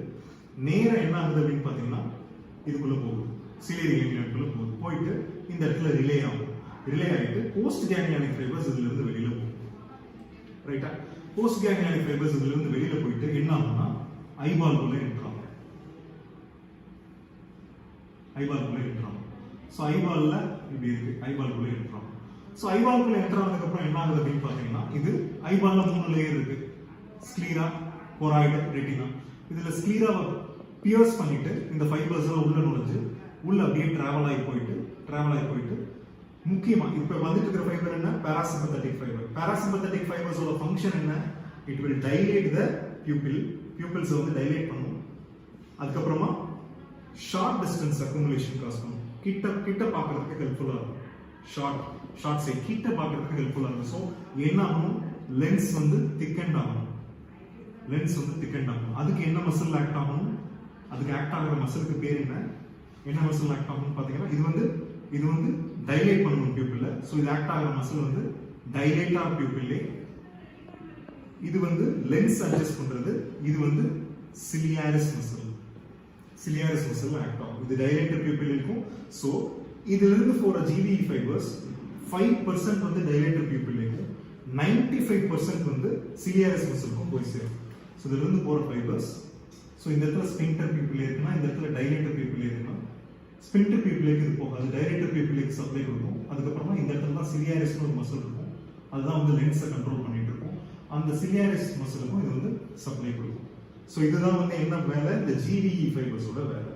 நேரா என்ன ஆகுது அப்படின்னு பாத்தீங்கன்னா இதுக்குள்ள போகுது, சிலியரி கேங்லியானுக்குள்ள போகுது. போயிட்டு இந்த இடத்துல ரிலே ஆகும். ரிலே ஆகிட்டு போஸ்ட் கேங்லியானிக் ஃபைபர்ஸ் இதுல இருந்து வெளியில போகும். ரைட்டா, போஸ்ட் கேங்லியானிக் ஃபைபர்ஸ் இதுல இருந்து வெளியில போயிட்டு என்ன ஆகும்னா ஐபால்குள்ள என்டர் ஆகும். ஐபால்குள்ள என்டர் ஆகும். ஸோ ஐபால்ல இப்படி இருக்கு, ஐபால்குள்ள என்டர் ஆகும். ஸோ ஐபால்குள்ள என்டர் ஆனதுக்கு அப்புறம் என்ன ஆகுது அப்படின்னு பாத்தீங்கன்னா, இது ஐபால்ல 3 லேயர் இருக்கு, ஸ்க்லீரா, கொராய்டு, ரெட்டினா. இதுல ஸ்க்லீராவை பியர்ஸ் பண்ணிட்டு இந்த ஃபைபர்ஸ் உள்ள நுழைஞ்சு உள்ள அப்படியே டிராவல் ஆகி போயிட்டு முக்கியமா இப்ப வந்துட்டு இருக்கிற ஃபைபர் என்ன, பாராசிம்பத்தட்டிக் ஃபைபர். பாராசிம்பத்தட்டிக் ஃபைபர்ஸோட ஃபங்க்ஷன் என்ன, it will dilate the pupil, pupils வந்து டைலேட் பண்ணும். அதுக்கப்புறமா ஷார்ட் டிஸ்டன்ஸ் அக்குமுலேஷன் காஸ் பண்ணும், கிட்ட பார்க்கறதுக்கு ஹெல்ப்ஃபுல்லா இருக்கும். ஷார்ட் சைட் கிட்ட பார்க்கறதுக்கு ஹெல்ப்ஃபுல்லா இருக்கும். ஸோ என்ன ஆகும், லென்ஸ் வந்து திக்கெண்ட் ஆகும். அதுக்கு என்ன மசில் ஆக்ட் ஆகும், அதுக்கு ஆக்ட் ஆகிற மசிலுக்கு பேர் என்ன மசில் ஆக்ட் ஆகும் பாத்தீங்கன்னா, இது வந்து டைலேட் பண்ணணும் பியூப்பிள்ல. ஸோ இது ஆக்ட் ஆகிற மசில் வந்து டைலேட்டார் பியூப்பிள்லே. இது வந்து லென்ஸ் அட்ஜஸ்ட் பண்றது, இது வந்து சிலியாரிஸ் மசில் ஆக்ட் ஆகும். இது டைலேட்டர் பியூப்பிள் இருக்கும். ஸோ இதுல இருந்து போற GVE ஃபைபர்ஸ் 5% வந்து டைலேட்டர் பியூப்பிள் இருக்கும், 95% வந்து சிலியாரிஸ் மசிலுக்கும் போய் சேரும். ஸோ இதுல இருந்து போற ஃபைபர்ஸ், ஸோ இந்த இடத்துல ஸ்பிங்டர் பியூப்பிள் இருக்குன்னா, இந்த இடத்துல டைலேட்டர் பியூப்பிள் இருக்குன்னா ஸ்பிங்டர் பியூப்பிளுக்கு இது போகாது, டைலேட்டர் பியூப்பிளுக்கு சப்ளை கொடுக்கும். அதுக்கப்புறமா இந்த இடத்துல தான் சிலியாரிஸ்னு ஒரு மசில் இருக்கும், அதுதான் வந்து லென்ஸை கண்ட்ரோல் பண்ணிட்டு இருக்கும். அந்த சிலியாரிஸ் மசிலுக்கும் இது வந்து சப்ளை கொடுக்கும். ஸோ இதுதான் வந்து என்ன வேலை, இந்த GVE ஃபைபர்ஸோட வேலை.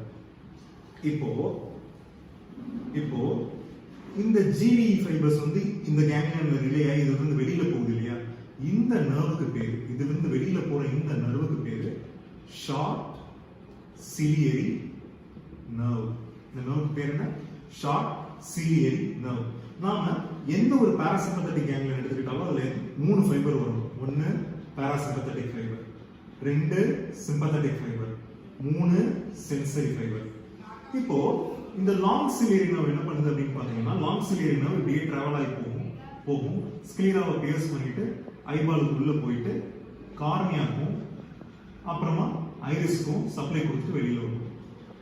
இப்போ இந்த GVE ஃபைபர்ஸ் வந்து இந்த கேங்லியான்ல ரிலே ஆகி இதுல இருந்து வெளியில போகுது இல்லையா, இந்த நர்வுக்கு பேரு, இதுல இருந்து வெளியில போற இந்த நர்வுக்கு பேரு ஷார்ட் சிலியரி நர்வ். இந்த நர்வுக்கு பேர் என்ன, ஷார்ட் சிலியரி நர்வ். நாம எந்த ஒரு பாராசிம்பத்தட்டிக் கேங்லியான் எடுத்துக்கிட்டாலும் அதுல 3 ஃபைபர் வரும். 1 parasympathetic fibre, 2 sympathetic fibre, 3 sensory fibre. இப்போ இந்த லாங் சிலியரி நர்வ் என்ன பண்ணுது அப்படின்னு பாத்தீங்கன்னா, லாங் சிலியரி நர்வ் இப்படியே டிராவல் ஆகி போகும் ஸ்க்லீராவை பியர்ஸ் பண்ணிட்டு ஐபாலுக்கு உள்ள போயிட்டு கார்னியாக்கும் அப்புறமா ஐரிஸ்க்கும் சப்ளை கொடுத்து வெளியில வரும்.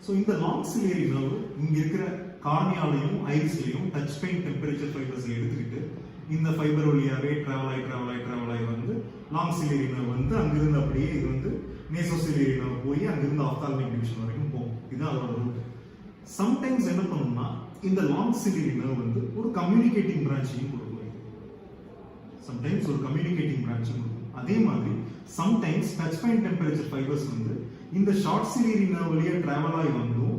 ஸோ இந்த லாங் சிலியரி நர்வ் இங்க இருக்கிற கார்னியாலையும் ஐரிஸ்லையும் டச் பெயின் டெம்பரேச்சர் ஃபைபர்ஸ் எடுத்துக்கிட்டு இந்த ஃபைபர் வழியாவே டிராவல் ஆகி வந்து லாங் சிலியரி நர்வ் வந்து அங்கிருந்து அப்படியே இது வந்து நேசோசிலியரி நர்வ் போய் அங்கிருந்து ஆப்தால்மிக் டிவிஷன் வரைக்கும் போகும். இதுதான் அதோட ரூட். சம்டைம்ஸ் என்ன பண்ணும்னா, இந்த லாங் சிலியரி நர்வ் வந்து ஒரு கம்யூனிகேட்டிங் பிரான்ச்சையும் கொடுக்கும். அதே மாதிரி sometimes touch point temperature fibres வந்து இந்த ஷார்ட் சிலியரி நர்வ் வழியா டிராவல் ஆகி வந்தும்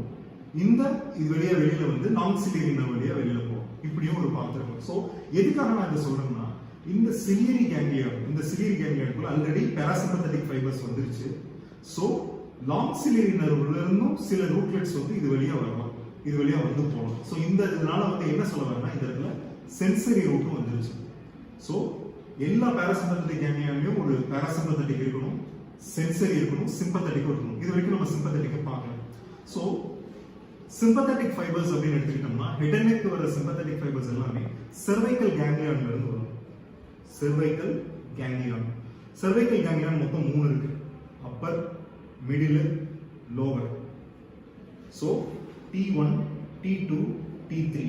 இந்த இது வெளியில வந்து லாங் சிலியரி நர்வ் வழியா வெளியில போகும். இப்படியும் ஒரு பார்த்துருக்கோம். ஸோ எதுக்காக நான் இதை சொல்றேன்னா, இந்த சிலியரி கேங்லியானுக்குள்ள ஆல்ரெடி பாராசிம்பத்தட்டிக் ஃபைபர்ஸ் வந்துருச்சு. ஸோ லாங் சிலியரி நர்வ்ல இருந்தும் சில ரூட்லெட்ஸ் வந்து இது வழியா வரலாம், இது வழியா வந்து போகலாம். ஸோ இந்த இதனால வந்து என்ன சொல்ல வரேன்னா, இந்த இடத்துல சென்சரி ரூட்டும் வந்துருச்சு. ஸோ எல்லா பாராசிம்பத்தட்டிக் கேங்லியான்லயும் ஒரு பாராசிம்பத்தட்டிக் இருக்கணும், சென்சரி இருக்கணும், சிம்பத்தட்டிக்கும் இருக்கணும். இது வரைக்கும் நம்ம சிம்பத்தட்டிக்கை பார்க்கலாம். ஸோ சிம்பத்தட்டிக் ஃபைபர்ஸ் அப்படின்னு எடுத்துக்கிட்டோம்னா, ஹெட் அண்ட் நெக் வர சிம்பத்தட்டிக் ஃபைபர்ஸ் எல்லாமே cervical ganglion இருந்து வரும். cervical ganglion மொத்தம் 3 இருக்கு. Upper, middle, lower. So T1, T2, T3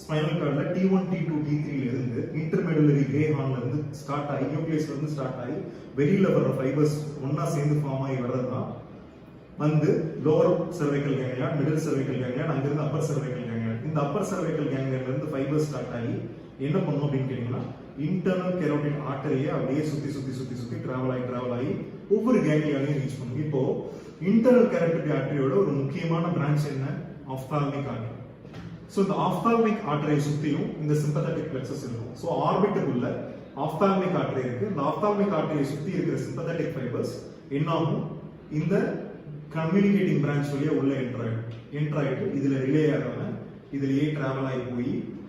spinal கார்ட்ல T1, T2, T3 இருந்து இன்டர்மெடுலரி கிரே ஹார்ன்ல இருந்து ஸ்டார்ட் ஆகி நியூக்ளியஸ்ல இருந்து ஸ்டார்ட் ஆகி வெளியில வர்ற ஃபைபர்ஸ் ஒண்ணா சேர்ந்து ஃபார்ம் ஆகி வர்றதுதான் வந்து lower cervical ganglion, middle cervical ganglion, அங்கிருந்து அப்பர் cervical ganglion. இந்த அப்பர் cervical ganglionல இருந்து ஃபைபர்ஸ் ஸ்டார்ட் ஆகி என்ன பண்ணும் அப்படின்னு கேட்டீங்கன்னா, இன்டர்னல் கெரோட்டிட் ஆர்டரியை அப்படியே சுத்தி டிராவல் ஆகி ஒவ்வொரு கேங்லியாலையும் ரீச் பண்ணும். இப்போ இன்டர்னல் கெரோட்டிட் ஆர்டரியோட ஒரு முக்கியமான பிரான்ச் என்ன? Ophthalmic artery. ஸோ இந்த ஆப்தால்மிக் ஆர்டரியை சுத்தியும் இந்த சிம்பத்தட்டிக் பிளெக்சஸ் இருக்கும். ஸோ ஆர்பிட்டுக்குள்ள ஆப்தால்மிக் ஆர்டரி இருக்கு. இந்த ஆப்தால்மிக் ஆர்டரியை சுத்தி இருக்கிற சிம்பத்தட்டிக் ஃபைபர்ஸ் என்ன ஆகும்? இந்த கம்யூனிகேட்டிங் பிரான்ச் வழியா உள்ள என்டர் ஆயிட்டு இதுல ரிலே ஆகாம இதுலயே டிராவல் ஆகி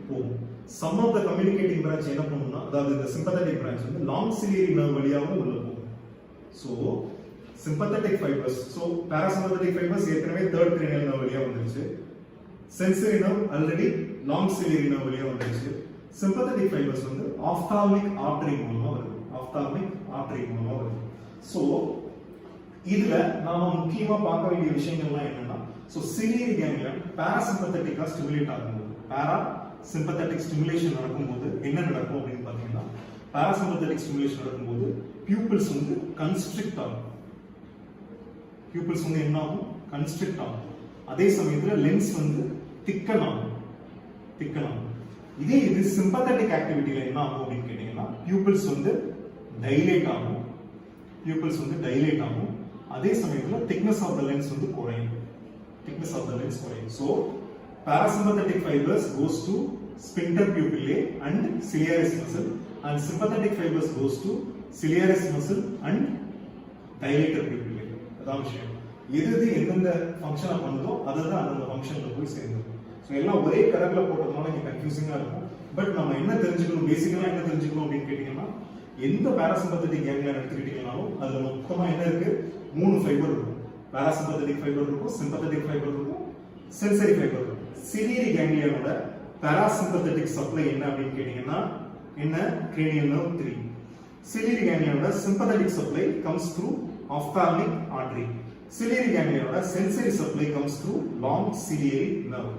போகும். Some of the communicating branch என்ன பண்ணும்னா, அதாவது இந்த சிம்பத்தட்டிக் பிரான்ச் வந்து லாங் சிலியரி நர்வ் வழியாவும் உள்ள போகும். So sympathetic fibres, so parasympathetic fibres ஏற்கனவே தேர்ட் கிரேனியல் நர்வ் வழியா வந்துருச்சு. Sensory nerve already long ciliary nerve வழியா வந்துருச்சு. சிம்பத்தட்டிக் ஃபைபர்ஸ் வந்து ஆப்தால்மிக் ஆர்டரி மூலமா வருது. ஸோ இதுல நாம முக்கியமா பார்க்க வேண்டிய விஷயங்கள்லாம் என்னன்னா, சோ சிலியரி கேங்லியன் பாராசிம்பத்தட்டிக்கா ஸ்டிமுலேட் ஆகும்போது, பாராசிம்பத்தட்டிக் ஸ்டிமுலேஷன் நடக்கும்போது என்ன நடக்கும் அப்படின்னு பாத்தீங்கன்னா, பாராசிம்பத்தட்டிக் ஸ்டிமுலேஷன் நடக்கும்போது பியூப்பிள்ஸ் வந்து கன்ஸ்ட்ரிக்ட் ஆகும். என்ன ஆகும்? அதே சமயத்துல லென்ஸ் வந்து திக்கன் ஆகும். இது சிம்பத்தட்டிக் ஆக்டிவிட்டில என்ன ஆகும் அப்படின்னு கேட்டீங்கன்னா, பியூப்பிள்ஸ் வந்து டைலேட் ஆகும். அதே சமயத்துல thickness of the lens வந்து குறையும். So parasympathetic fibers goes to sphincter pupillae and ciliaris muscle, and sympathetic fibers goes to ciliaris muscle and dilator pupillae. அதான் விஷயம். எது எந்தெந்த ஃபங்க்ஷனை பண்ணுதோ அதுதான் அந்த ஃபங்க்ஷன்ல போய் சேர்ந்துடும். ஸோ எல்லாம் ஒரே கலர்ல போட்டதுனால இங்க கன்ஃபியூசிங்கா இருக்கும். பட் நம்ம என்ன தெரிஞ்சுக்கணும், பேசிக்கலா என்ன தெரிஞ்சுக்கணும் அப்படின்னு கேட்டீங்கன்னா, எந்த பாராசிம்பத்தட்டிக் கேங்லியன் எடுத்துக்கிட்டீங்கனாலும் அதுல மொத்தமா என்ன இருக்கு? 3 ஃபைபர் இருக்கும். பாராசிம்பத்தட்டிக் ஃபைபர் இருக்கும், சிம்பத்தட்டிக் ஃபைபர் இருக்கும், சென்சரி ஃபைபர் இருக்கும். சிலியரி கேங்லியனோட பாராசிம்பத்தட்டிக் சப்ளை என்ன அப்படின்னு கேட்டீங்கன்னா, என்ன? cranial nerve 3. சிலியரி கேங்லியனோட sympathetic supply comes through ophthalmic artery. Ciliary கேங்லியனோட sensory supply comes through long ciliary nerve.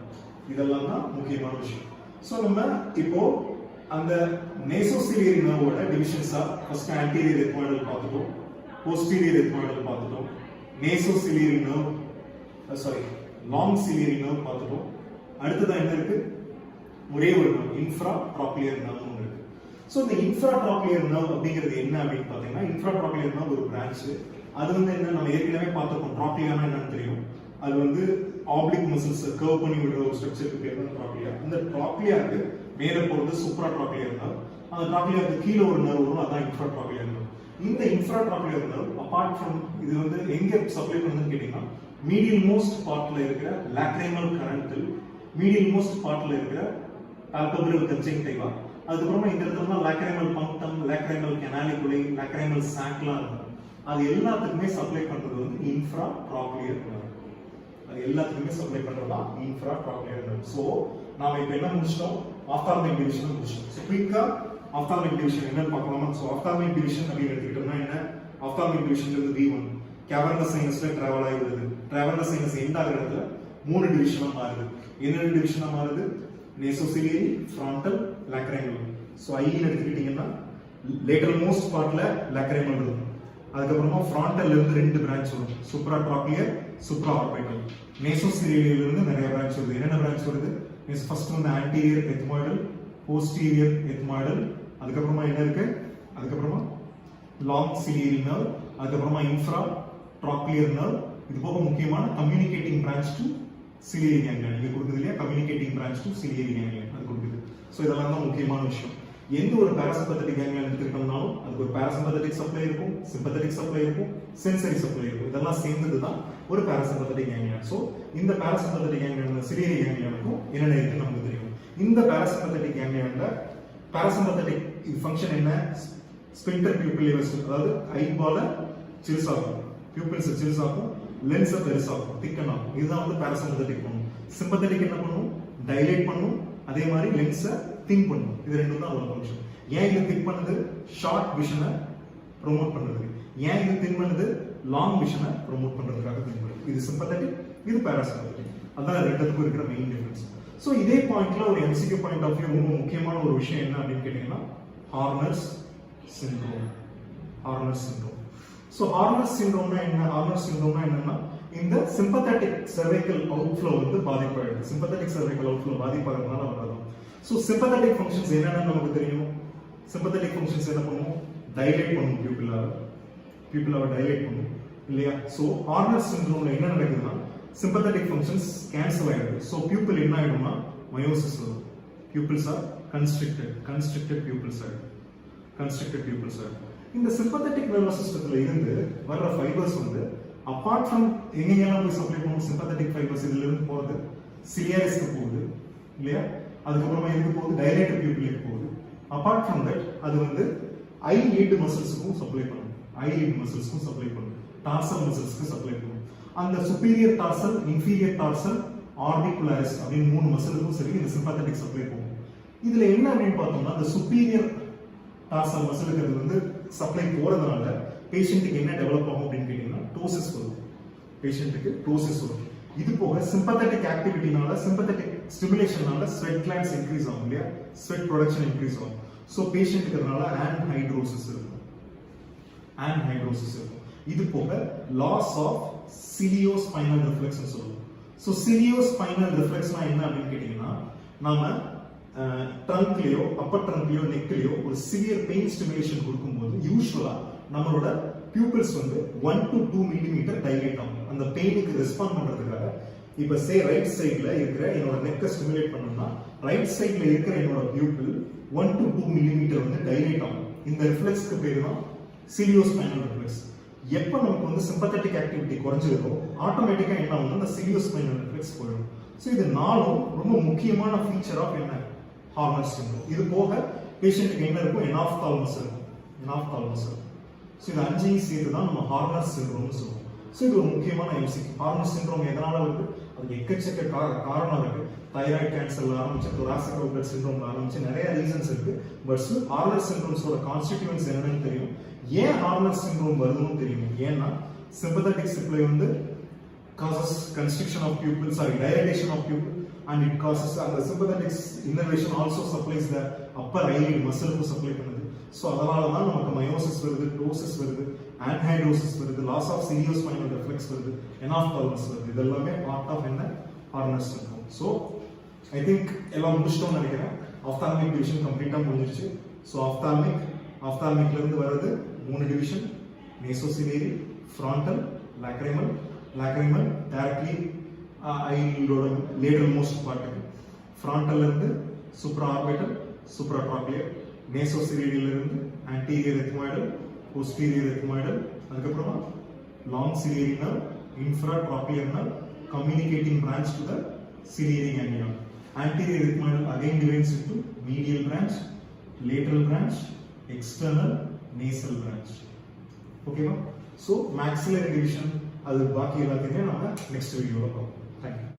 இதெல்லாம் தான் முக்கியமான விஷயம். சோ நம்ம இப்போ அந்த நேசோசிலியரி நர்வோட டிவிஷன்ஸா ஃபர்ஸ்ட் ஆன்டீரியர் எத்மாய்டல் பார்த்துட்டோம், போஸ்டீரியர் எத்மாய்டல் பார்த்துட்டோம், nasociliary nerve long ciliary nerve பார்த்துட்டோம். அடுத்ததா என்ன இருக்கு? ஒரே ஒரு நர்வ், இன்ஃப்ராட்ராக்கியர் நர்வ் இருக்கு. சோ இந்த இன்ஃப்ராட்ராக்கியர் நர்வ் அப்படிங்கிறது என்ன அப்படின்னு பாத்தீங்கன்னா, இன்ஃப்ராட்ராக்கியர் நர்வ் ஒரு பிரான்ச். அது வந்து என்ன, நம்ம ஏற்கனவே பார்த்திருக்கோம். ட்ராக்கியானா என்னன்னு தெரியும். அது வந்து ஆப்ளிக் மசில்ஸ் கர்வ் பண்ணி விடுற ஒரு ஸ்ட்ரக்சருக்கு பேர் தான் ட்ராக்கியா. இந்த ட்ராக்கியாக்கு மேல போறது சூப்ராட்ராக்கியர் நர்வ். அந்த ட்ராக்கியாக்கு கீழே ஒரு நர்வ் வரும், அதான் இன்ஃப்ராட்ராக்கியர் நர்வ். இந்த இன்ஃப்ராட்ராக்கியர் நர்வ் அபார்ட் ஃப்ரம் இது வந்து எங்க சப்ளை பண்ணுதுன்னு கேட்டீங்கன்னா, மீடியல் மோஸ்ட் பார்ட்ல இருக்கிற லாக்ரைமல் கரண்டில், மீடியல் மோஸ்ட் பார்ட்ல இருக்கிற பால்பபிள் கன்ஜங்க்டிவா, அதுக்கப்புறமா இந்த இடத்துல லாக்ரைமல் பங்க்டம், லாக்ரைமல் கெனாலிகுலை, லாக்ரைமல் சாக்லாம் இருக்கும். அது எல்லாத்துக்குமே சப்ளை பண்றது வந்து இன்ஃப்ராட்ராக்கியர் நர்வ். அது எல்லாத்துக்குமே சப்ளை பண்றதா இன்ஃப்ராட்ராக்கியர் நர்வ். சோ நாம இப்ப என்ன முடிச்சிட்டோம்? ஆப்தால்மிக் டிவிஷன் முடிச்சிட்டோம். சோ குயிக்கா ஆப்தால்மிக் டிவிஷன் என்னன்னு பார்க்கலாமா? சோ ஆப்தால்மிக் டிவிஷன் அப்படின்னு எடுத்துக்கிட்டோம்னா என்ன? ஆப்தால்மிக் டிவிஷன்ங்கிறது V1 கேவர்னஸ் சைனஸ்ல டிராவல் ஆகி வருது. கேவர்னஸ் சைனஸ் எண்ட் ஆகிற இடத்துல 3 டிவிஷனா மாறுது. என்னென்ன டிவிஷனா மாறுது? Nasociliary, frontal, lacrimal. சோ ஐன்னு எடுத்துக்கிட்டீங்கன்னா லேட்டரல் மோஸ்ட் பார்ட்ல லாக்ரைமல் இருக்கும். அதுக்கப்புறமா ஃப்ரான்டல்ல இருந்து 2 பிரான்ச் வரும், சூப்ராட்ராக்கியர், சூப்ரா ஆர்பிட்டல். நேசோசிலியரியில இருந்து நிறைய பிரான்ச் வருது. என்னென்ன பிரான்ச் வருது? ஃபர்ஸ்ட் வந்து ஆன்டீரியர் எத்மாய்டல், போஸ்டீரியர் எத்மாய்டல், அதுக்கப்புறமா என்ன இருக்கு? அதுக்கப்புறமா லாங் சிலியரி நர்வ், அதுக்கப்புறமா இன்ஃப்ராட்ராக்கியர் நர்வ். இது போக முக்கியமான communicating branch to ciliary ganglion. இங்க கொடுக்குது இல்லையா, communicating branch to ciliary ganglion, அது கொடுக்குது. ஸோ இதெல்லாம் தான் முக்கியமான விஷயம். எந்த ஒரு பாராசிம்பத்தட்டிக் கேங்லியன் எடுத்துக்கிட்டோம்னாலும் அதுக்கு ஒரு பாராசிம்பத்தட்டிக் சப்ளை இருக்கும், சிம்பத்தட்டிக் சப்ளை இருக்கும், சென்சரி சப்ளை இருக்கும். இதெல்லாம் சேர்ந்தது தான் ஒரு பாராசிம்பத்தட்டிக் கேங்லியன். ஸோ இந்த பாராசிம்பத்தட்டிக் கேங்லியன் சிலியரி கேங்லியனுக்கும் என்னென்ன இருக்குன்னு நமக்கு தெரியும். இந்த பாராசிம்பத்தட்டிக் கேங்லியன்ல பாராசிம்பத்தட்டிக் ஃபங்க்ஷன் என்ன? ஸ்பின்டர் பியூப்பிள் வெசல், அதாவது ஐபால சிறுசாகும், பியூப்பிள்ஸ் சிறுசாகும், லென்ஸை பெருசாகும், திக்கன் ஆகும். இதுதான் வந்து பாராசிம்பத்தட்டிக் பண்ணும். சிம்பத்தட்டிக் என்ன பண்ணும்? டைலேட் பண்ணும், அதே மாதிரி லென்ஸை திங்க் பண்ணும். இது ரெண்டும் தான் ஒரு ஃபங்க்ஷன். ஏன் இது திங்க் பண்ணுது? ஷார்ட் விஷனை ப்ரோமோட் பண்றதுக்கு. ஏன் இது திங்க் பண்ணுது? லாங் விஷனை ப்ரோமோட் பண்றதுக்காக திங்க் பண்ணுது. இது சிம்பத்தட்டிக், இது பாராசிம்பத்தட்டிக். அதான் ரெண்டுத்துக்கும் இருக்கிற மெயின் டிஃபரன்ஸ். ஸோ இதே பாயிண்ட்ல ஒரு எம்சிக்யூ பாயிண்ட் ஆஃப் வியூ ரொம்ப முக்கியமான ஒரு விஷயம் என்ன அப்படின்னு கேட்டீங்கன்னா Horner's syndrome. Horner's syndrome. So Horner's சிண்ட்ரோம்னா என்ன? ஹார்னர்ஸ் சிண்ட்ரோம்னா என்னன்னா இந்த சிம்பத்தட்டிக் செர்வைக்கல் அவுட்ஃப்ளோ வந்து பாதிப்பாயிடுது. சிம்பத்தட்டிக் செர்வைக்கல் அவுட்ஃப்ளோ பாதிப்பாகிறதுனால வர்றதும். ஸோ சிம்பத்தட்டிக் ஃபங்க்ஷன்ஸ் என்னென்னு நமக்கு தெரியும். சிம்பத்தட்டிக் ஃபங்க்ஷன்ஸ் என்ன பண்ணும்? டைலேட் பண்ணும், பியூப்பிளாவை டைலேட் பண்ணும் இல்லையா? ஸோ ஹார்னர்ஸ் சிண்ட்ரோம்ல என்ன நடக்குதுன்னா சிம்பத்தட்டிக் ஃபங்க்ஷன்ஸ் கேன்சல் ஆயிடுது. ஸோ பியூப்பிள் என்ன ஆயிடும்னா மயோசிஸ் வரும். பியூப்பிள்ஸ் ஆர் கன்ஸ்ட்ரிக்டட் பியூப்பிள்ஸ் ஆயிடும். இந்த சிம்பத்தட்டிக் நர்வஸ் சிஸ்டத்துல இருந்து வர்ற ஃபைபர்ஸ் வந்து அபார்ட் ஃப்ரம் எங்கெங்கெல்லாம் போய் சப்ளை பண்ணும்? சிம்பத்தட்டிக் ஃபைபர்ஸ் இதுல இருந்து போறது சிலியாரிஸ்க்கு போகுது இல்லையா? அதுக்கப்புறமா எதுக்கு போகுது? டைலேட்டட் பியூப்பிளுக்கு போகுது. அபார்ட் ஃப்ரம் தட் அது வந்து ஐலிட் மசில்ஸ்க்கும் சப்ளை பண்ணும். டார்சல் மசில்ஸ்க்கு சப்ளை பண்ணும். அந்த superior dorsal, inferior dorsal, orbicularis அப்படின்னு 3 மசிலுக்கும் சரி இந்த சிம்பத்தட்டிக் சப்ளை போகும். இதுல என்ன அப்படின்னு பார்த்தோம்னா அந்த சுப்பீரியர் டார்சல் மசிலுக்கு அது வந்து சப்ளை போறதுனால பேஷண்ட்டுக்கு என்ன டெவலப் ஆகும் அப்படின்னு கேட்டீங்கன்னா டோசிஸ் வரும். இது போக சிம்பத்தட்டிக் ஆக்டிவிட்டினால, சிம்பத்தட்டிக் ஸ்டிமுலேஷனால ஸ்வெட் கிளாண்ட்ஸ் இன்க்ரீஸ் ஆகும் இல்லையா? ஸ்வெட் ப்ரொடக்ஷன் இன்க்ரீஸ் ஆகும். ஸோ பேஷண்ட்டுக்கு அதனால ஆன்ஹைட்ரோசிஸ் இருக்கும். இது போக லாஸ் ஆஃப் சிலியோஸ்பைனல் ரிஃப்ளெக்ஸ் சொல்லுவோம். ஸோ சிலியோஸ்பைனல் ரிஃப்ளெக்ஸ்னா என்ன அப்படின்னு கேட்டீங்கன்னா நாம ட்ரங்க்லயோ அப்பர் ட்ரங்க்லயோ நெக்லயோ ஒரு சிவியர் பெயின் ஸ்டிமுலேஷன் கொடுக்கும்போது யூஸ்வலா நம்மளோட பியூப்பிள்ஸ் வந்து 1 to 2 மில்லிமீட்டர் டைலேட் ஆகும். அந்த பெயினுக்கு ரெஸ்பாண்ட் பண்றதுக்காக இப்ப சே ரைட் சைட்ல இருக்கிற என்னோட நெக்கை ஸ்டிமுலேட் பண்ணணும்னா ரைட் சைட்ல இருக்கிற என்னோட பியூப்பிள் 1 to 2 மில்லிமீட்டர் வந்து டைலேட் ஆகும். இந்த ரிஃப்ளெக்ஸ்க்கு பேரு தான் சிலியோஸ்பைனல் ரிஃப்ளெக்ஸ். எப்ப நமக்கு வந்து சிம்பத்தட்டிக் ஆக்டிவிட்டி குறைஞ்சிருக்கோ ஆட்டோமேட்டிக்கா என்ன ஆகும்? அந்த சிலியோஸ்பைனல் ரிஃப்ளெக்ஸ் போயிடும். ஸோ இது நாலும் ரொம்ப முக்கியமான ஃபீச்சர் ஆஃப் என்ன? Horner's syndrome. இது போக பேஷண்ட்டுக்கு என்ன இருக்கும்? எனாப்தால்மஸ் இருக்கும். ஸோ இது 5ஐயும் சேர்த்து தான் நம்ம ஹார்னர்ஸ் சிண்ட்ரோம்னு சொல்லுவோம். ஸோ இது ஒரு முக்கியமான எம்சிக்யூ. ஹார்னர்ஸ் சிண்ட்ரோம் எதனால வருது? அதுக்கு எக்கச்சக்க காரணம் இருக்கு. தைராய்டு கேன்சர்ல ஆரம்பிச்சு, thoracic outlet syndrome ஆரம்பிச்சு நிறைய ரீசன்ஸ் இருக்கு. பட் ஹார்னர்ஸ் சிண்ட்ரோம்ஸோட கான்ஸ்டிடியூயன்ஸ் என்னன்னு தெரியும். ஏன் ஹார்னர்ஸ் சிண்ட்ரோம் வருதுன்னு தெரியும். ஏன்னா சிம்பத்தட்டிக் சப்ளை வந்து causes constriction of pupil, dilatation of pupil, and it causes and the sympathetic innervation also supplies the upper eyelid muscle to supply பண்ணுது. So அதனால தான் நமக்கு மயோசிஸ் வருது, டோசிஸ் வருது, ஆன்ஹைட்ரோசிஸ் வருது, லாஸ் ஆஃப் சிலியோஸ்பைனல் ரிஃப்ளெக்ஸ் வருது, எனாப்தால்மஸ் வருது. இதெல்லாமே பார்ட் ஆஃப் என்ன? Horner's syndrome. So I think எல்லாம் முடிச்சிட்டோம்னு நினைக்கிறேன். ஆப்தால்மிக் டிவிஷன் கம்ப்ளீட்டா முடிஞ்சிருச்சு. ஸோ ஆப்தால்மிக்ல இருந்து வருது 3 division: nasociliary, frontal, lacrimal directly ஐலோட லேட்டரல் மோஸ்ட் பார்ட்டுக்கு. ஃப்ரான்டல்ல இருந்து சூப்ரா ஆர்பிட்டல், சூப்ரா ட்ராக்லியர். மேசோசிலியரியில இருந்து ஆன்டீரியர் எத்மாய்டல், போஸ்டீரியர் எத்மாய்டல், அதுக்கப்புறமா long ciliary nerve, infra trochlear nerve, communicating branch to the ciliary ganglion. Anterior ethmoidal again divides into medial branch, lateral branch, external nasal branch. Okay ma? So maxillary division அது பாக்கி எல்லாத்தையுமே நம்ம next வீடியோல பார்ப்போம். Thank you.